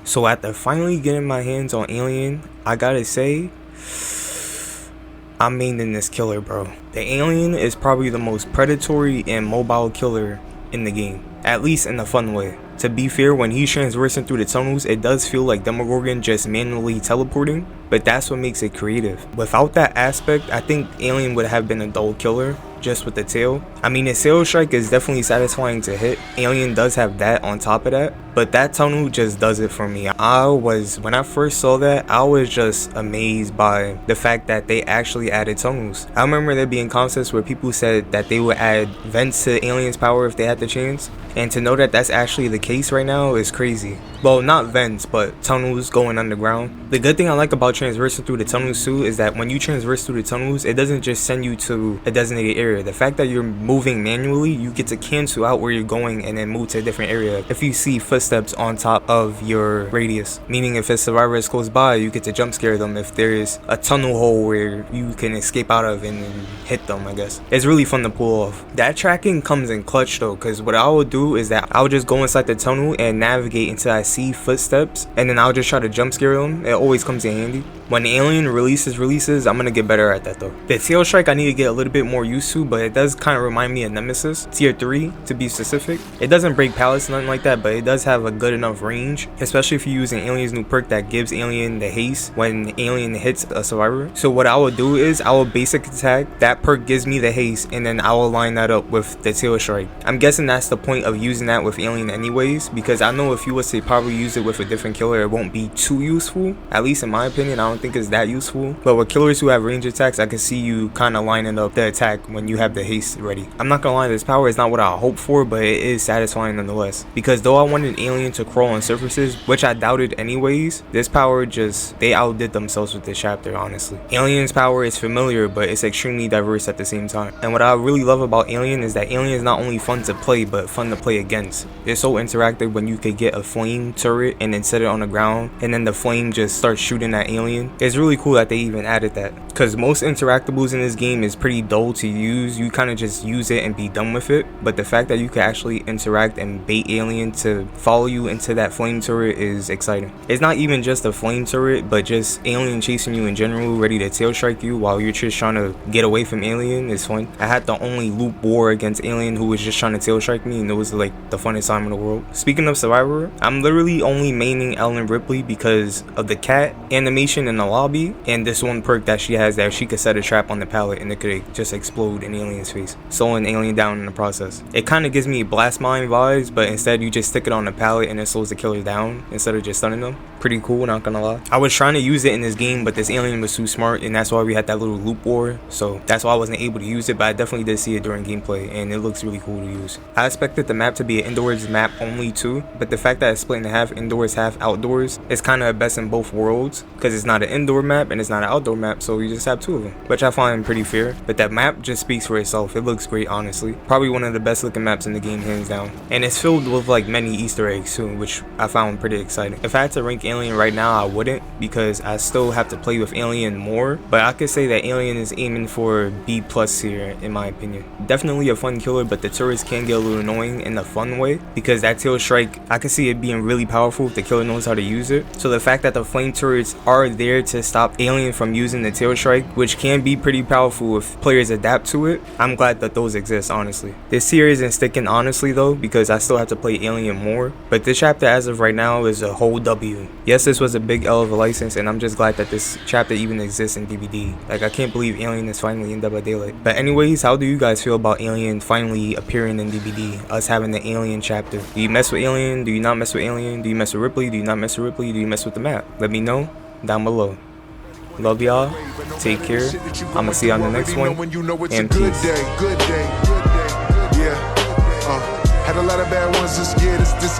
So after finally getting my hands on Alien, I gotta say, I'm maining this killer, bro. The Alien is probably the most predatory and mobile killer in the game, at least in a fun way. To be fair, when he's traversing through the tunnels, it does feel like Demogorgon just manually teleporting, but that's what makes it creative. Without that aspect, I think Alien would have been a dull killer, just with the tail. I mean, his tail strike is definitely satisfying to hit. Alien does have that on top of that, but that tunnel just does it for me. When I first saw that, I was just amazed by the fact that they actually added tunnels. I remember there being concepts where people said that they would add vents to Alien's power if they had the chance, and to know that that's actually the case right now is crazy. Well, not vents, but tunnels going underground. The good thing I like about traversing through the tunnels too is that when you traverse through the tunnels, it doesn't just send you to a designated area. The fact that you're moving manually, you get to cancel out where you're going and then move to a different area if you see footsteps on top of your radius. Meaning if a survivor is close by, you get to jump scare them if there's a tunnel hole where you can escape out of and hit them, I guess. It's really fun to pull off. That tracking comes in clutch though, because what I would do is that I would just go inside the tunnel and navigate until I see footsteps, and then I'll just try to jump scare them. It always comes in handy. When the Alien releases, I'm gonna get better at that though. The tail strike I need to get a little bit more used to, but it does kind of remind me of Nemesis, tier 3 to be specific. It doesn't break pallets, nothing like that, but it does have a good enough range, especially if you use an Alien's new perk that gives Alien the haste when Alien hits a survivor. So what I would do is I will basic attack, that perk gives me the haste, and then I will line that up with the tail strike. I'm guessing that's the point of using that with Alien anyways, because I know if you was to probably use it with a different killer, it won't be too useful. At least in my opinion, I don't think it's that useful. But with killers who have range attacks, I can see you kind of lining up the attack when you have the haste ready. I'm not gonna lie, this power is not what I hoped for, but it is satisfying nonetheless. Because though I wanted Alien to crawl on surfaces, which I doubted anyways, this power they outdid themselves with this chapter, honestly. Alien's power is familiar, but it's extremely diverse at the same time. And what I really love about Alien is that Alien is not only fun to play, but fun to play against. It's so interactive when you could get a flame turret and then set it on the ground, and then the flame just starts shooting at Alien. It's really cool that they even added that, because most interactables in this game is pretty dull to use. You kind of just use it and be done with it, but the fact that you can actually interact and bait Alien to follow you into that flame turret is exciting. It's not even just a flame turret, but just Alien chasing you in general, ready to tail strike you while you're just trying to get away from Alien is fun. I had the only loop war against Alien who was just trying to tail strike me, and it was like the funnest time in the world. Speaking of Survivor, I'm literally only maining Ellen Ripley because of the cat animation in the lobby and this one perk that she has that she could set a trap on the pallet and it could just explode in Alien's face, slowing Alien down in the process. It kind of gives me Blast Mine vibes, but instead you just stick it on the pallet and it slows the killer down instead of just stunning them. Pretty cool, not gonna lie. I was trying to use it in this game, but this Alien was too smart, and that's why we had that little loop war, so that's why I wasn't able to use it, but I definitely did see it during gameplay and it looks really cool to use. I expected the map to be an indoors map only too, but the fact that it's split in half, indoors half outdoors, is kind of a best in both worlds, because it's not an indoor map and it's not an outdoor map, so you just have two of them, which I find pretty fair. But that map just speaks for itself. It looks great, honestly. Probably one of the best looking maps in the game, hands down, and it's filled with like many Easter eggs too, which I found pretty exciting. If I had to rank Alien right now, I wouldn't, because I still have to play with Alien more, but I could say that Alien is aiming for B+ here in my opinion. Definitely a fun killer, but the turrets can get a little annoying in a fun way, because that tail strike, I can see it being really powerful if the killer knows how to use it. So the fact that the flame turrets are there to stop Alien from using the tail strike, which can be pretty powerful if players adapt to it, I'm glad that those exist, honestly. This tier isn't sticking honestly though, because I still have to play Alien more, but this chapter as of right now is a whole W. Yes, this was a big L of a license, and I'm just glad that this chapter even exists in DBD. Like, I can't believe Alien is finally in Dead by Daylight. But anyways, how do you guys feel about Alien finally appearing in DBD, us having the Alien chapter? Do you mess with Alien? Do you not mess with Alien? Do you mess with Ripley? Do you not mess with Ripley? Do you mess with the map? Let me know down below. Love y'all, take care, I'ma see you on the next one, and peace. Had a lot of bad ones this year, this